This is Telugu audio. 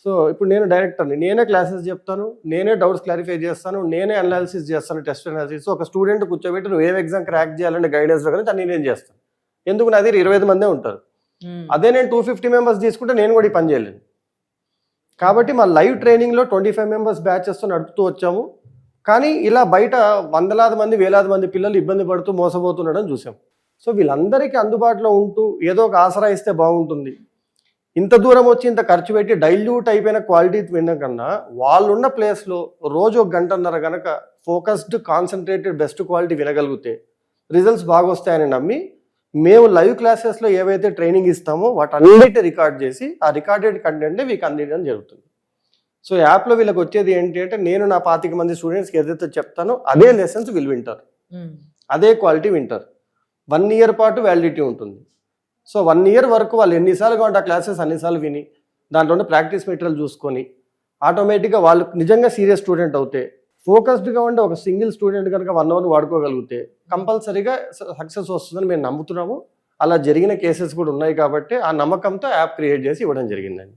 సో ఇప్పుడు నేను డైరెక్టర్ని, నేనే క్లాసెస్ చెప్తాను, నేనే డౌట్స్ క్లారిఫై చేస్తాను, నేనే అనాలిసిస్ చేస్తాను, టెస్ట్ అనాలిసిస్. ఒక స్టూడెంట్ కూర్చోబెట్టి నువ్వు ఏం ఎగ్జామ్ క్రాక్ చేయాలంటే గైడెన్స్ కానీ దాన్ని నేను చేస్తాను. ఎందుకు నా దగ్గర 25 మందే ఉంటారు. అదే నేను 250 మెంబర్స్ తీసుకుంటే నేను కూడా ఈ పని చేయలేను. కాబట్టి మా లైవ్ ట్రైనింగ్లో 25 మెంబర్స్ బ్యాచెస్తో నడుపుతూ వచ్చాము. కానీ ఇలా బయట వందలాది మంది, వేలాది మంది పిల్లలు ఇబ్బంది పడుతూ మోసపోతుండడం చూసాం. సో వీళ్ళందరికీ అందుబాటులో ఉంటూ ఏదో ఒక ఆసరా ఇస్తే బాగుంటుంది. ఇంత దూరం వచ్చి ఇంత ఖర్చు పెట్టి డైల్యూట్ అయిపోయిన క్వాలిటీ వినడం కన్నా వాళ్ళున్న ప్లేస్లో రోజు 1 గంటన్నర కనుక ఫోకస్డ్, కాన్సన్ట్రేటెడ్, బెస్ట్ క్వాలిటీ వినగలిగితే రిజల్ట్స్ బాగా వస్తాయని నమ్మి మేము లైవ్ క్లాసెస్లో ఏవైతే ట్రైనింగ్ ఇస్తామో వాటన్నిటి రికార్డ్ చేసి ఆ రికార్డెడ్ కంటెంట్ని వీళ్ళకి అందించడం జరుగుతుంది. సో యాప్లో వీళ్ళకి వచ్చేది ఏంటి అంటే నేను నా 25 మంది స్టూడెంట్స్కి ఏదైతే చెప్తానో అదే లెసన్స్ వీళ్ళు వింటారు, అదే క్వాలిటీ వింటారు. 1 ఇయర్ పాటు వ్యాలిడిటీ ఉంటుంది. సో 1 ఇయర్ వరకు వాళ్ళు ఎన్నిసార్లు కావాలంటే ఆ క్లాసెస్ అన్నిసార్లు విని దాంట్లోనే ప్రాక్టీస్ మెటీరియల్ చూసుకొని ఆటోమేటిక్గా వాళ్ళు నిజంగా సీరియస్ స్టూడెంట్ అవుతే, ఫోకస్డ్గా ఉండే ఒక సింగిల్ స్టూడెంట్ కనుక 1 అవర్ వాడుకోగలిగితే కంపల్సరీగా సక్సెస్ వస్తుందని మేము నమ్ముతున్నాము. అలా జరిగిన కేసెస్ కూడా ఉన్నాయి కాబట్టి ఆ నమ్మకంతో యాప్ క్రియేట్ చేసి ఇవ్వడం జరిగిందండి.